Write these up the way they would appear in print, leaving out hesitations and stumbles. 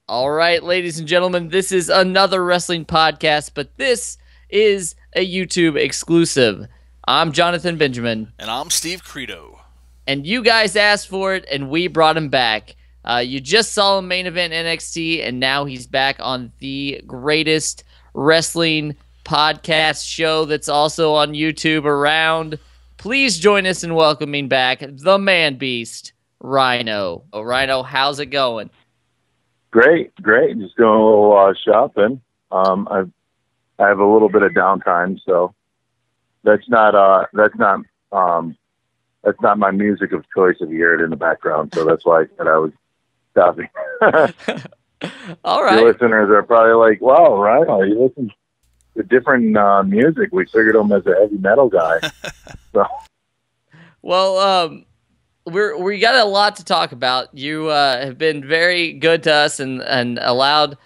All right, ladies and gentlemen, this is another wrestling podcast, but this is a YouTube exclusive. I'm Jonathan Benjamin. And I'm Steve Credo. And you guys asked for it, and we brought him back. You just saw him main event NXT, and now he's back on the greatest wrestling podcast show that's also on YouTube around. Please join us in welcoming back the man beast, Rhyno. Oh, Rhyno, how's it going? Great. Just doing a little shopping. I have a little bit of downtime, so that's not my music of choice if you hear it in the background. So that's why I said I was stopping. All right. Your listeners are probably like, "Wow, Rhyno, you listen to different music." We figured him as a heavy metal guy. So. Well, we got a lot to talk about. You have been very good to us and allowed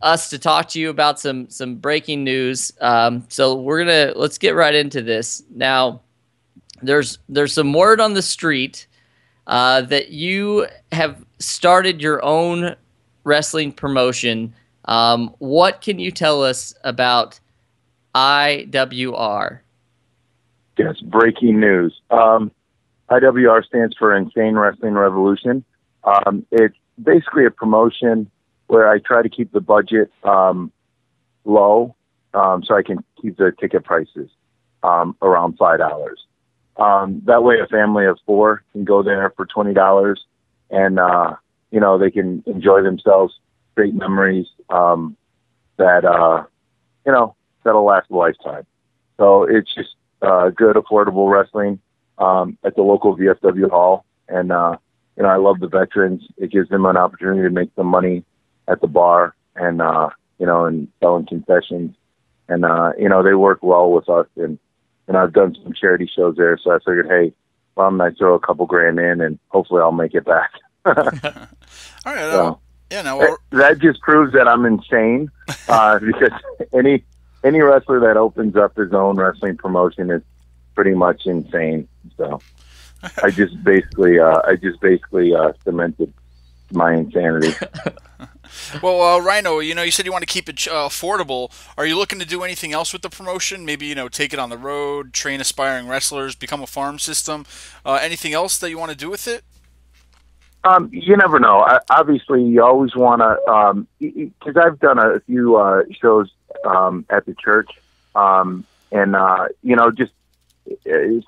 us to talk to you about some breaking news. So let's get right into this. Now, there's some word on the street that you have started your own wrestling promotion. What can you tell us about IWR? Yes, breaking news. IWR stands for Insane Wrestling Revolution. It's basically a promotion where I try to keep the budget low so I can keep the ticket prices around $5. That way a family of 4 can go there for $20 and, they can enjoy themselves, great memories that'll last a lifetime. So it's just good, affordable wrestling at the local VFW hall. And, I love the veterans. It gives them an opportunity to make some money at the bar and, and selling concessions. And, they work well with us. And I've done some charity shows there. So I figured, hey, why don't I throw a couple grand in and hopefully I'll make it back. All right. So, yeah, that just proves that I'm insane because any wrestler that opens up his own wrestling promotion is pretty much insane. So I just basically cemented my insanity. Well, Rhyno, you said you want to keep it affordable. Are you looking to do anything else with the promotion? Maybe, take it on the road, train aspiring wrestlers, become a farm system. Anything else that you want to do with it? You never know. Obviously, you always want to, because I've done a few shows at the church, just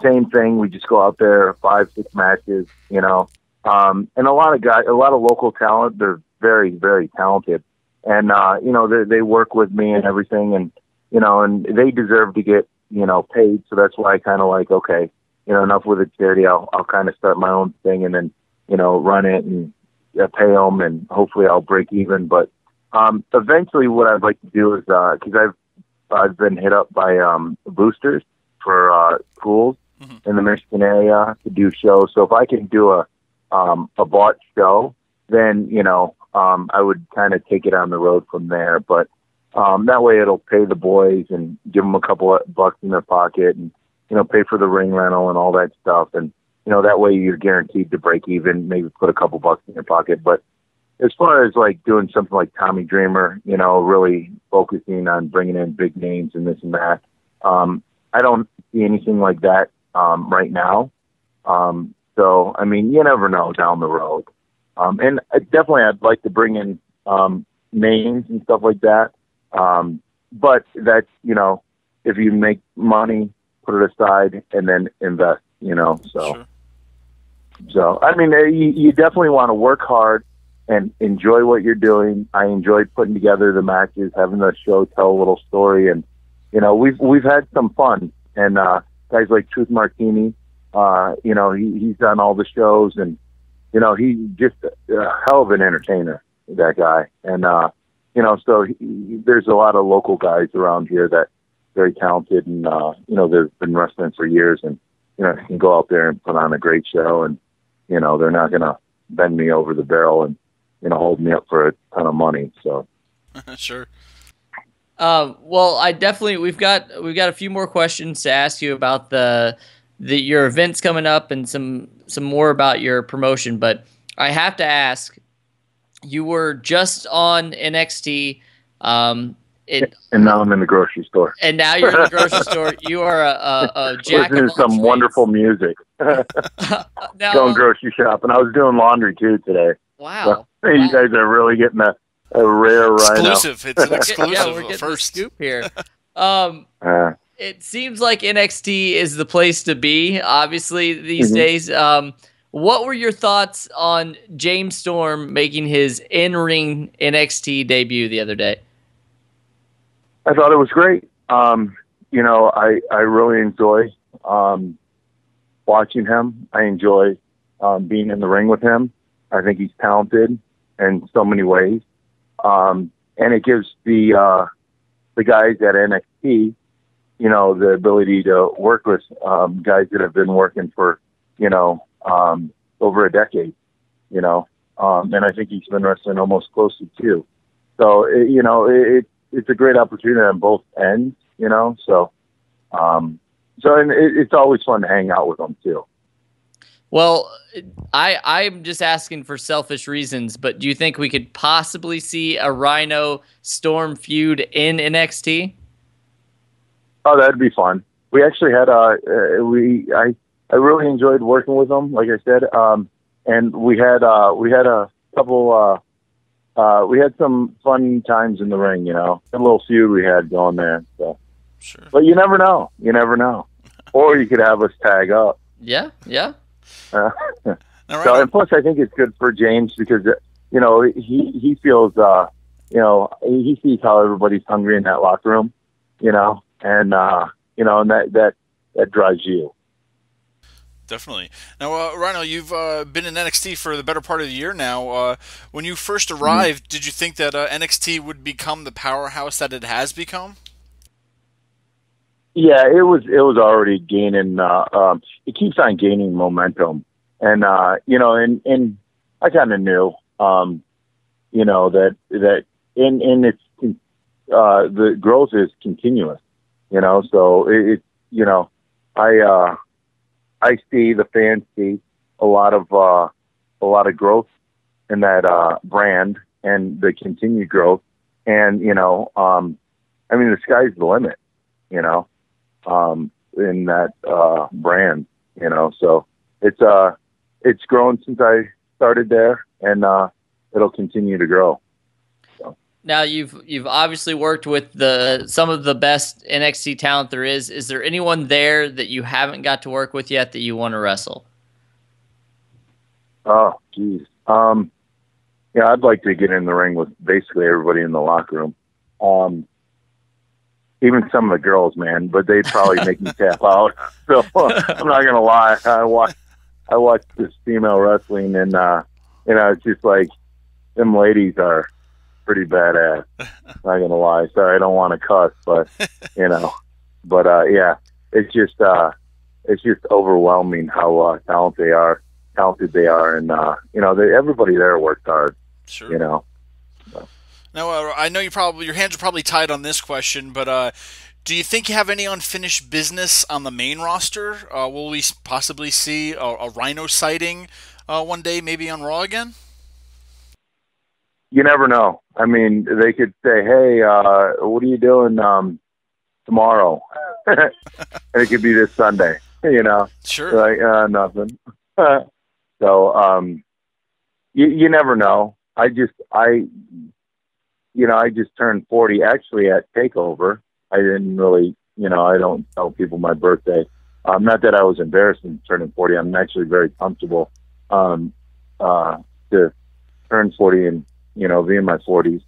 same thing. We just go out there, 5-6 matches, and a lot of local talent. They're very, very talented, and they work with me and everything, and and they deserve to get paid. So that's why I kind of like, okay, enough with the charity. I'll kind of start my own thing and then run it and pay them, and hopefully I'll break even. But eventually, what I'd like to do is because I've been hit up by boosters for schools in the Michigan area to do shows. So if I can do a bought show, then I would kind of take it on the road from there. But that way it'll pay the boys and give them a couple of bucks in their pocket, and pay for the ring rental and all that stuff. And that way you're guaranteed to break even. Maybe put a couple bucks in your pocket. But as far as like doing something like Tommy Dreamer, really focusing on bringing in big names and this and that, I don't see anything like that right now. So, I mean, you never know down the road. And definitely I'd like to bring in names and stuff like that. But that's, if you make money, put it aside and then invest, so. Sure. So, I mean, you definitely want to work hard and enjoy what you're doing. I enjoy putting together the matches, having the show tell a little story, and we've had some fun. And guys like Truth Martini, he's done all the shows, and he's just a hell of an entertainer, that guy. And so there's a lot of local guys around here that are very talented, and they've been wrestling for years, and can go out there and put on a great show, and they're not gonna bend me over the barrel and hold me up for a ton of money. So sure. Well, we've got a few more questions to ask you about your events coming up and some more about your promotion. But I have to ask, you were just on NXT. Um, it And now I'm in the grocery store. and now you're in the grocery store. You are a jack Listening of to all some trades. wonderful music. Now, Going grocery shopping. I was doing laundry too today. wow. So, you guys are really getting a rare Rhyno. Exclusive. It's an exclusive. Yeah, we're getting first. the scoop here. It seems like NXT is the place to be, obviously, these days. What were your thoughts on James Storm making his in-ring NXT debut the other day? I thought it was great. You know, I really enjoy watching him. I enjoy being in the ring with him. I think he's talented in so many ways. And it gives the guys at NXT, you know, the ability to work with guys that have been working for, you know, over a decade, you know. And I think he's been wrestling almost close to 2. So, you know, it's a great opportunity on both ends, you know. So, and it's always fun to hang out with them too. Well, I'm just asking for selfish reasons, but do you think we could possibly see a Rhyno Storm feud in NXT? Oh, that'd be fun. We actually had I really enjoyed working with them, like I said. And we had a couple we had some fun times in the ring, you know. A little feud we had going there. So. Sure. But you never know. You never know. Or you could have us tag up. Yeah. So, and plus, I think it's good for James because, you know, he feels, you know, he sees how everybody's hungry in that locker room, you know, and, you know, and that drives you. Definitely. Now, Rhyno, you've been in NXT for the better part of the year now. When you first arrived, did you think that NXT would become the powerhouse that it has become? Yeah, it was already gaining. It keeps on gaining momentum, and you know, and I kind of knew, you know, that in its the growth is continuous, you know. So it you know, I see the fans see a lot of growth in that brand and the continued growth, and you know, I mean, the sky's the limit, you know. In that brand, you know, so it's grown since I started there, and it'll continue to grow. So. Now you've obviously worked with some of the best NXT talent there is. Is there anyone there that you haven't got to work with yet that you want to wrestle? Oh, geez. Yeah, I'd like to get in the ring with basically everybody in the locker room. Even some of the girls, man, but they'd probably make me tap out. So I'm not gonna lie. I watch this female wrestling, and you know, it's just like them ladies are pretty badass. Not gonna lie. Sorry, I don't want to cuss, but you know, but yeah, it's just overwhelming how talented they are, and you know, everybody there worked hard. Sure. You know. Now, I know your hands are probably tied on this question, but do you think you have any unfinished business on the main roster? Will we possibly see a Rhyno sighting one day, maybe on Raw again? You never know. I mean, they could say, "Hey, what are you doing tomorrow?" And it could be this Sunday. You know, sure. Like nothing. So you never know. I just turned 40 actually at TakeOver. I didn't really, you know, I don't tell people my birthday. Not that I was embarrassed in turning 40. I'm actually very comfortable to turn 40 and, you know, be in my 40s.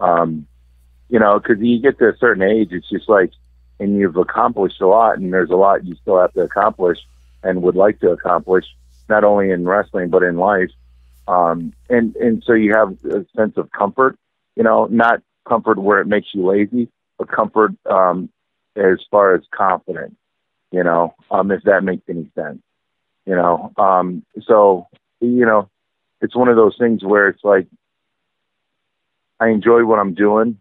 You know, because you get to a certain age, it's just like, and you've accomplished a lot, and there's a lot you still have to accomplish and would like to accomplish, not only in wrestling but in life. And so you have a sense of comfort. You know, not comfort where it makes you lazy, but comfort as far as confidence, you know, if that makes any sense, you know. So, you know, it's one of those things where it's like, I enjoy what I'm doing.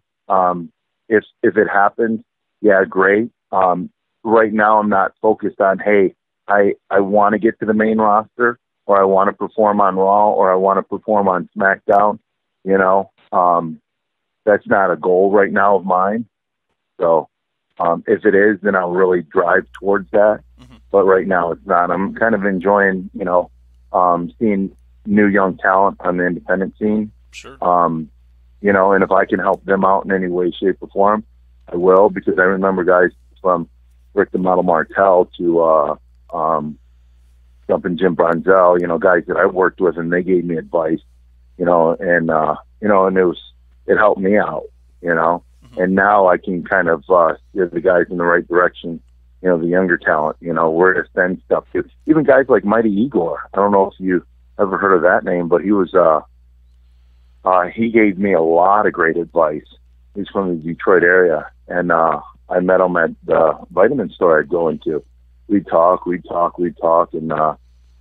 If it happens, yeah, great. Right now I'm not focused on, hey, I want to get to the main roster, or I want to perform on Raw, or I want to perform on SmackDown. you know. That's not a goal right now of mine. So if it is, then I'll really drive towards that. Mm-hmm. But right now it's not. I'm kind of enjoying, you know, seeing new young talent on the independent scene. Sure. You know, and if I can help them out in any way, shape, or form, I will, because I remember guys from Rick the Model Martel to Jumpin' Jim Bronzel, you know, guys that I worked with, and they gave me advice, you know, and you know, and it helped me out, you know. Mm-hmm. And now I can kind of steer the guys in the right direction, you know, the younger talent, you know, where to send stuff to. Even guys like Mighty Igor. I don't know if you ever heard of that name, but he was he gave me a lot of great advice. He's from the Detroit area, and I met him at the vitamin store I'd go into. We'd talk, and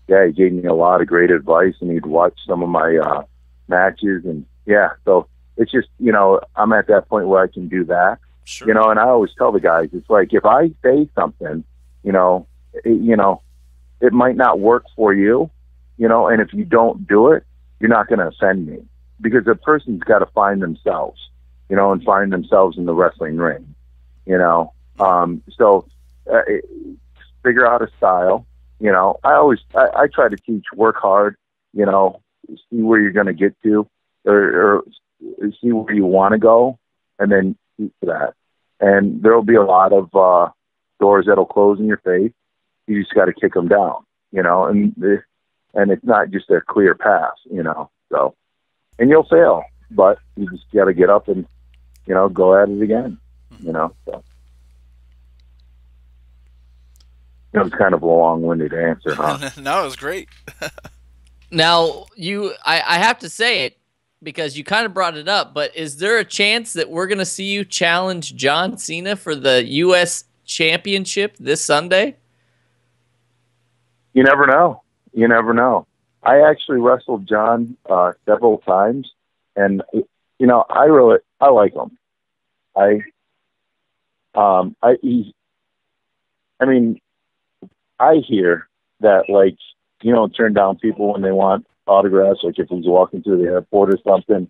yeah, he gave me a lot of great advice, and he'd watch some of my matches, and yeah, so it's just, you know, I'm at that point where I can do that. Sure. You know, and I always tell the guys, it's like, if I say something, you know, it might not work for you, you know, and if you don't do it, you're not going to offend me, because a person's got to find themselves, you know, and find themselves in the wrestling ring, you know. So figure out a style, you know. I try to teach, work hard, you know, see where you're going to get to, or see where you want to go, and then shoot for that. And there'll be a lot of doors that'll close in your face. You just got to kick them down, you know, and it's not just a clear path, you know. So, and you'll fail, but you just got to get up and, you know, go at it again, you know. So, it was kind of a long-winded answer, huh? No, it was great. Now, I have to say it because you kind of brought it up, but is there a chance that we're going to see you challenge John Cena for the U.S. Championship this Sunday? You never know. You never know. I actually wrestled John several times, and you know, I like him. I hear that, like, you don't turn down people when they want autographs, like if he's walking through the airport or something.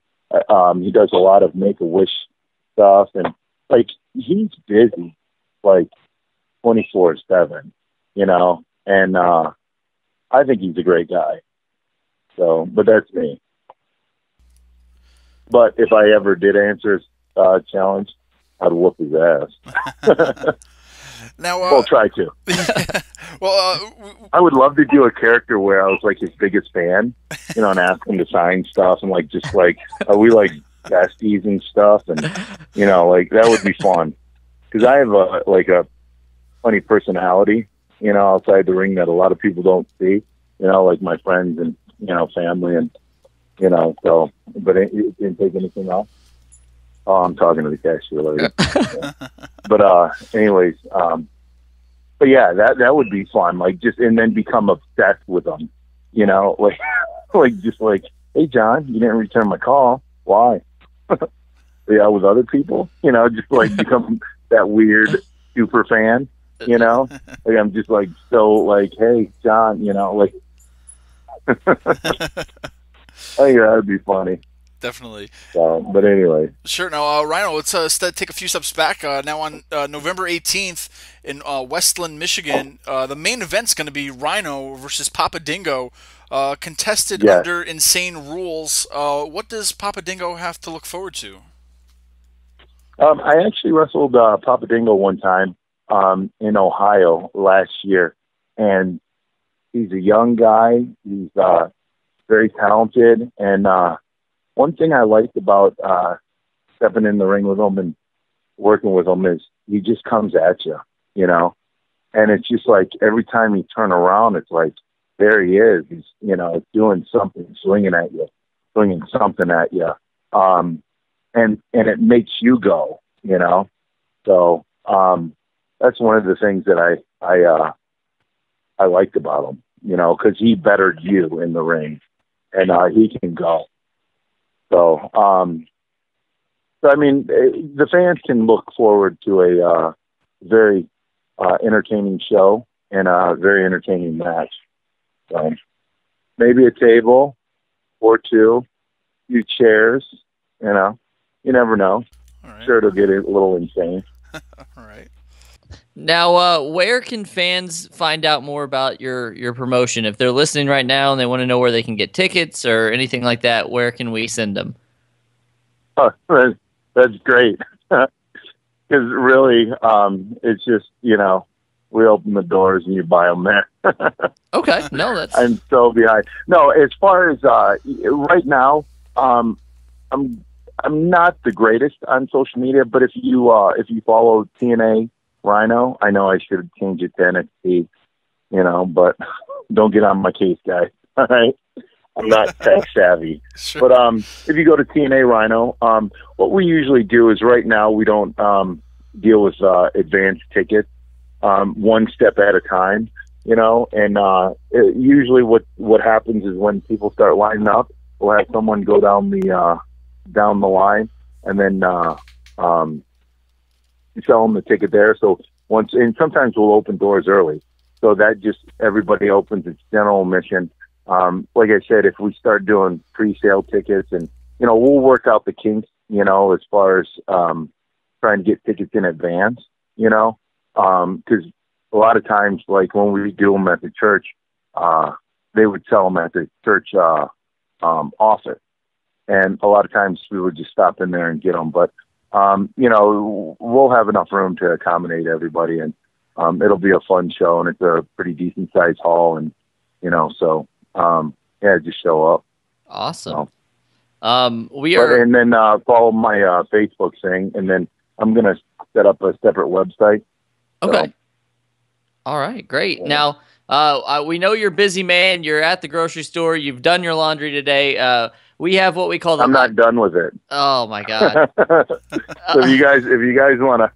He does a lot of Make-A-Wish stuff, and like, he's busy like 24/7, you know, and I think he's a great guy. So, but that's me. But if I ever did answer his challenge, I'd whoop his ass. Now, well, try to. Well, I would love to do a character where I was like his biggest fan, you know, and ask him to sign stuff, and like, just like, are we like besties and stuff, and you know, like, that would be fun, because I have a funny personality, you know, outside the ring that a lot of people don't see, you know, like my friends and, you know, family, and you know, so, but it didn't take anything off. Oh, I'm talking to the cashier lady. Yeah. But anyways, but yeah, that would be fun. Like, just, and then become obsessed with them, you know, like, just like, hey John, you didn't return my call. Why? Yeah, with other people, you know, just like become that weird super fan, you know. Like, I'm just like, so like, hey John, you know, like, oh yeah, that'd be funny. Definitely. But anyway. Sure. Now, Rhyno, let's take a few steps back. Now, on November 18th in Westland, Michigan, the main event's going to be Rhyno versus Papa Dingo, contested under insane rules. What does Papa Dingo have to look forward to? I actually wrestled Papa Dingo one time in Ohio last year, and he's a young guy. He's very talented, and one thing I liked about stepping in the ring with him and working with him is he just comes at you, you know, and it's just like every time you turn around, it's like, there he is. He's, you know, doing something, swinging something at you. And it makes you go, you know. So that's one of the things that I liked about him, you know, because he bettered you in the ring, and he can go. So, I mean, the fans can look forward to a very entertaining show and a very entertaining match. So, maybe a table or two, few chairs. You never know. All right. Sure, it'll get a little insane. All right. Now, where can fans find out more about your promotion? If they're listening right now and they want to know where they can get tickets or anything like that, where can we send them? Oh, that's great. Because really, it's just, we open the doors and you buy them there. Okay, no, that's... I'm so behind. No, as far as right now, I'm not the greatest on social media, but if you follow TNA Rhyno, I know I should have changed it to NXT, but don't get on my case, guys. All right, I'm not tech savvy. Sure. But if you go to TNA Rhyno, what we usually do is right now we don't deal with advanced tickets, one step at a time, and usually what happens is when people start lining up, we'll have someone go down the line and then sell them the ticket there. So and sometimes we'll open doors early, so that just everybody opens its general admission. Like I said, if we start doing pre-sale tickets, and we'll work out the kinks, as far as trying to get tickets in advance, because a lot of times, like when we do them at the church, they would sell them at the church office, and a lot of times we would just stop in there and get them. But we'll have enough room to accommodate everybody, and it'll be a fun show, and it's a pretty decent sized hall, and so just show up. Awesome. And then follow my Facebook thing, and then I'm gonna set up a separate website. Okay. So. All right, great. Now, we know you're a busy man. You're at the grocery store. You've done your laundry today. We have what we call the... I'm not done with it. Oh my God. So if you guys want to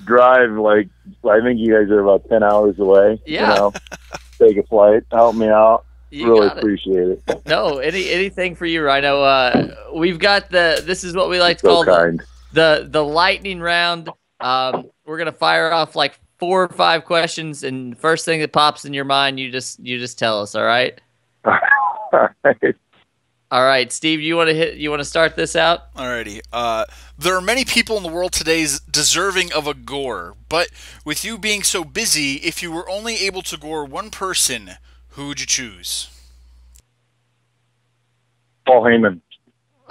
drive, like, I think you guys are about 10 hours away. Yeah. Take a flight. Help me out. You really appreciate it. No, anything for you, Rhyno. We've got this is what we like to So call the lightning round. We're gonna fire off like 4 or 5 questions, and first thing that pops in your mind, you just tell us. All right. All right. All right, Steve, you want to start this out? Alrighty. There are many people in the world today deserving of a gore, but with you being so busy, if you were only able to gore one person, who would you choose? Paul Heyman.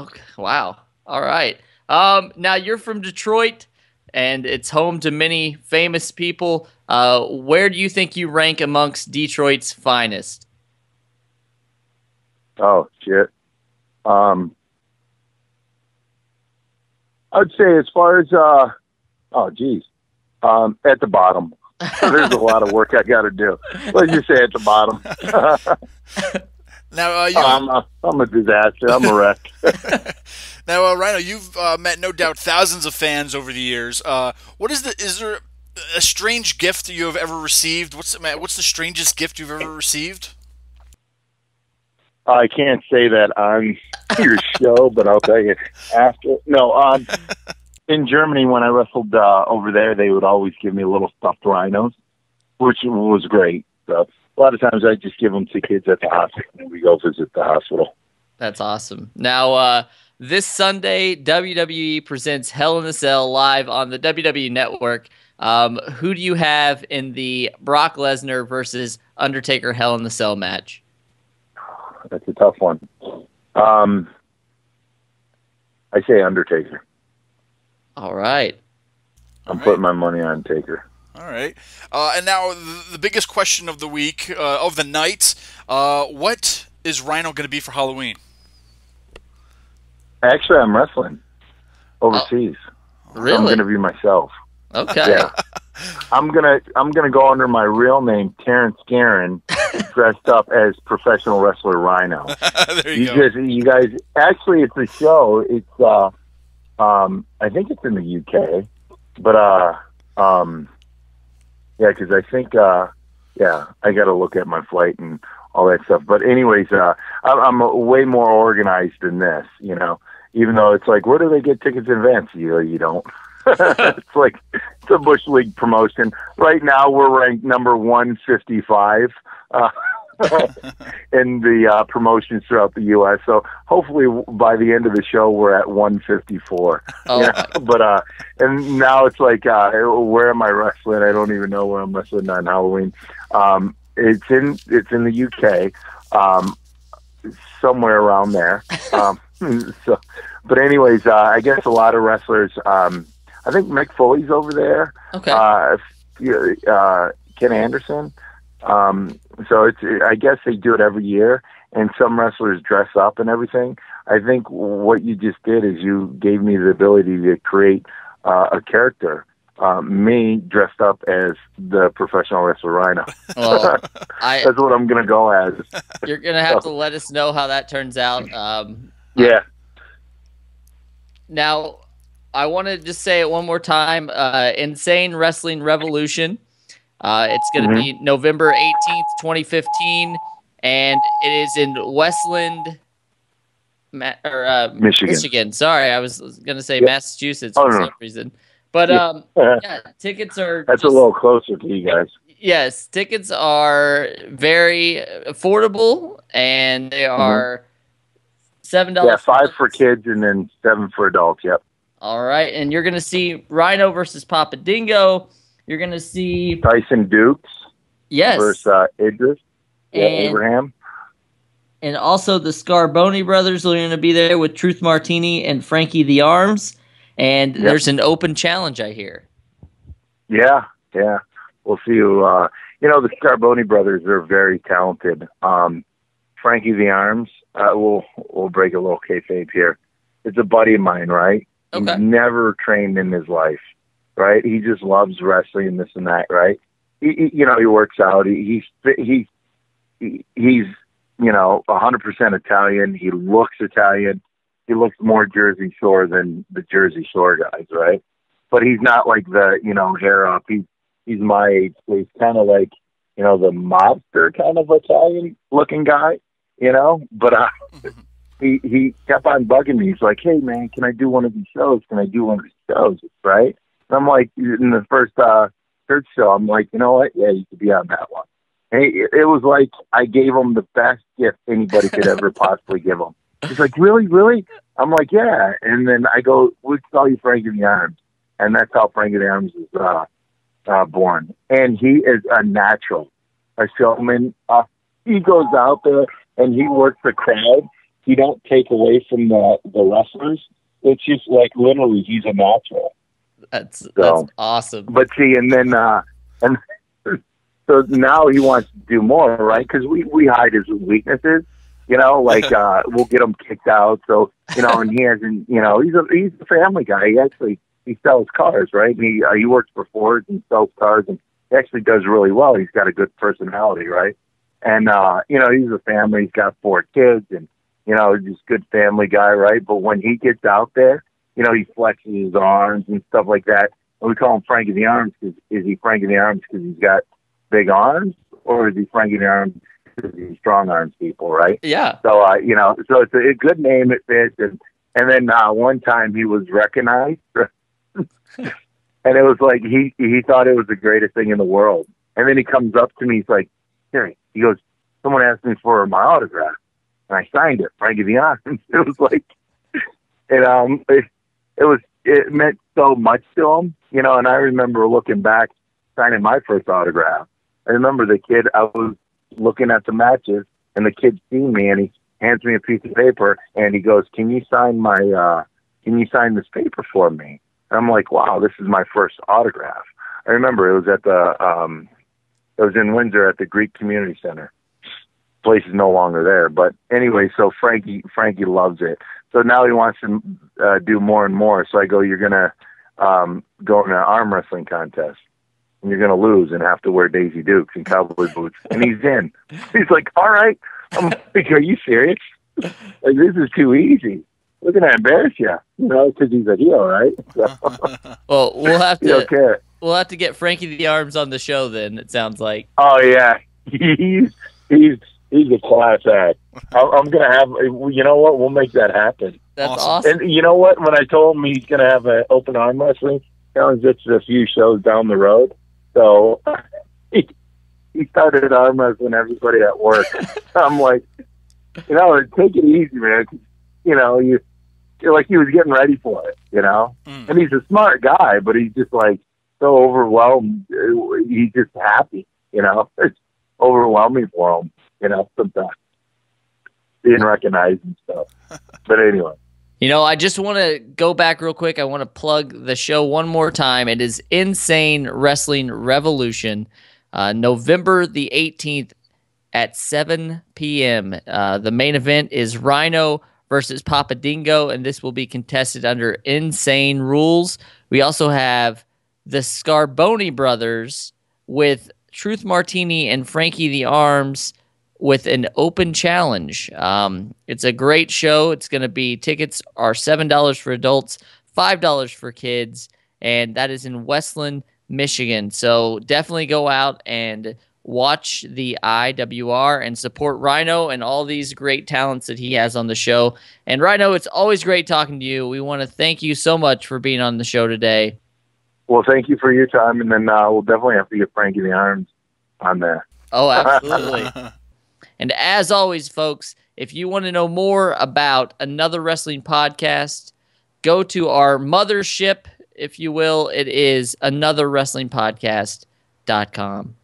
Okay. Wow. All right. Now you're from Detroit, and it's home to many famous people. Where do you think you rank amongst Detroit's finest? Oh, shit. I would say as far as, at the bottom. There's a lot of work I got to do. Let's just say at the bottom. Now, I'm a disaster. I'm a wreck. Now, Rhyno, you've met no doubt thousands of fans over the years. Is there a strange gift you have ever received? What's the strangest gift you've ever received? I can't say that on your show, but I'll tell you after. No, in Germany, when I wrestled over there, they would always give me little stuffed rhinos, which was great. So a lot of times I just give them to kids at the hospital, and we go visit the hospital. That's awesome. Now, this Sunday, WWE presents Hell in a Cell live on the WWE Network. Who do you have in the Brock Lesnar versus Undertaker Hell in the Cell match? That's a tough one. I say Undertaker. All right. I'm putting my money on Taker. All right. And now the biggest question of the week, of the night, what is Rhyno going to be for Halloween? Actually, I'm wrestling overseas. Really? So I'm going to be myself. Okay. Yeah. I'm gonna go under my real name, Terrence Guerin, dressed up as professional wrestler Rhyno. There you go. You guys, actually, it's a show. It's I think it's in the UK, but yeah, because I think I got to look at my flight and all that stuff. But anyways, I'm way more organized than this, Even though it's like, where do they get tickets in advance? You don't. It's a Bush League promotion. Right now, we're ranked number 155. in the promotions throughout the U.S. So hopefully by the end of the show, we're at 154. Oh, you know? But and now it's like, where am I wrestling? I don't even know where I'm wrestling on Halloween. It's in the UK, somewhere around there. So, but anyways, I guess a lot of wrestlers. I think Mick Foley's over there. Okay. Ken Anderson. So I guess they do it every year, and some wrestlers dress up and everything. I think what you just did is you gave me the ability to create a character. Me dressed up as the professional wrestler Rhyno. Well, That's what I'm gonna go as. You're gonna have to let us know how that turns out. Yeah. Now, I want to just say it one more time. Insane Wrestling Revolution. It's going to be November 18th, 2015, and it is in Westland, Michigan. Sorry, I was going to say Massachusetts for some reason. But yeah, tickets are. That's a little closer to you guys. Yes, tickets are very affordable, and they are $7. Yeah, $5 for kids and then $7 for adults. Yep. All right, and you're going to see Rhyno versus Papa Dingo. You're going to see Tyson Dukes. Yes. Versus Idris. Abraham. And also the Scarboni brothers are going to be there with Truth Martini and Frankie the Arms. And there's an open challenge, I hear. Yeah. We'll see who. The Scarboni brothers are very talented. Frankie the Arms. We'll break a little kayfabe here. It's a buddy of mine, right? Okay. He's never trained in his life, right? He just loves wrestling and this and that, right? He works out. He's 100% Italian. He looks Italian. He looks more Jersey Shore than the Jersey Shore guys, right? But he's not like the, hair up. He's my age, so he's kind of like, the mobster kind of Italian looking guy, But he kept on bugging me. He's like, "Hey man, can I do one of these shows? Right?" And I'm like, in the first church show, I'm like, you know what? Yeah, you could be on that one. And it was like I gave him the best gift anybody could ever possibly give him. He's like, really? I'm like, yeah. And then I go, we'll call you Frankie the Arms. And that's how Frankie the Arms is born. And he is a natural, a showman. He goes out there and he works the crowd. He don't take away from the wrestlers. It's just like literally he's a natural. That's awesome. But see, and then and so now he wants to do more, right? Because we hide his weaknesses, like we'll get him kicked out. So and he hasn't, he's a family guy. He sells cars, right? And he works for Ford and sells cars, and he actually does really well. He's got a good personality, right? And he's a family. He's got 4 kids, and just good family guy, right? But when he gets out there, he flexes his arms and stuff like that. And we call him Frankie the Arms. Is he Frankie the Arms because he's got big arms, or is he Frankie the Arms because he strong arms people, right? Yeah. So, so it's a good name. It fits. And then one time he was recognized, and it was like he thought it was the greatest thing in the world. And then he comes up to me. He's like, "Here," he goes, "Someone asked me for my autograph." And I signed it, Frankie the Arms. It was like, it meant so much to him, and I remember looking back, signing my first autograph. I remember the kid, I was looking at the matches, and the kid seen me, and he hands me a piece of paper, and he goes, can you sign this paper for me? And I'm like, wow, this is my first autograph. I remember it was at it was in Windsor at the Greek Community Center. Place is no longer there, but anyway, so Frankie loves it. So now he wants to do more and more. So I go, you're gonna go in an arm wrestling contest, and you're gonna lose and have to wear Daisy Dukes and cowboy boots. And he's in. He's like, all right. I'm like, are you serious? Like, this is too easy. We're gonna embarrass you, because he's a heel, right? So, well, we'll have to. Don't care. We'll have to get Frankie the Arms on the show. Then it sounds like. Oh yeah, he's a class act. I'm going to have, you know what? We'll make that happen. That's awesome. And you know what? When I told him he's going to have an open arm wrestling challenge, it's a few shows down the road. So he started arm wrestling everybody at work. I'm like, take it easy, man. You're like he was getting ready for it, And he's a smart guy, but he's just like so overwhelmed. He's just happy, It's overwhelming for him, sometimes being recognized and stuff. But anyway. I just want to go back real quick. I want to plug the show one more time. It is Insane Wrestling Revolution, November the 18th at 7 p.m. The main event is Rhyno versus Papa Dingo, and this will be contested under insane rules. We also have the Scarboni brothers with Truth Martini and Frankie the Arms with an open challenge. It's a great show. It's going to be, tickets are $7 for adults, $5 for kids, and that is in Westland, Michigan. So definitely go out and watch the IWR and support Rhyno and all these great talents that he has on the show. And Rhyno, it's always great talking to you. We want to thank you so much for being on the show today. Well, thank you for your time, and then we'll definitely have to get Frankie the Arms on there. Oh, absolutely. And as always, folks, if you want to know more about another wrestling podcast, go to our mothership, if you will. It is anotherwrestlingpodcast.com.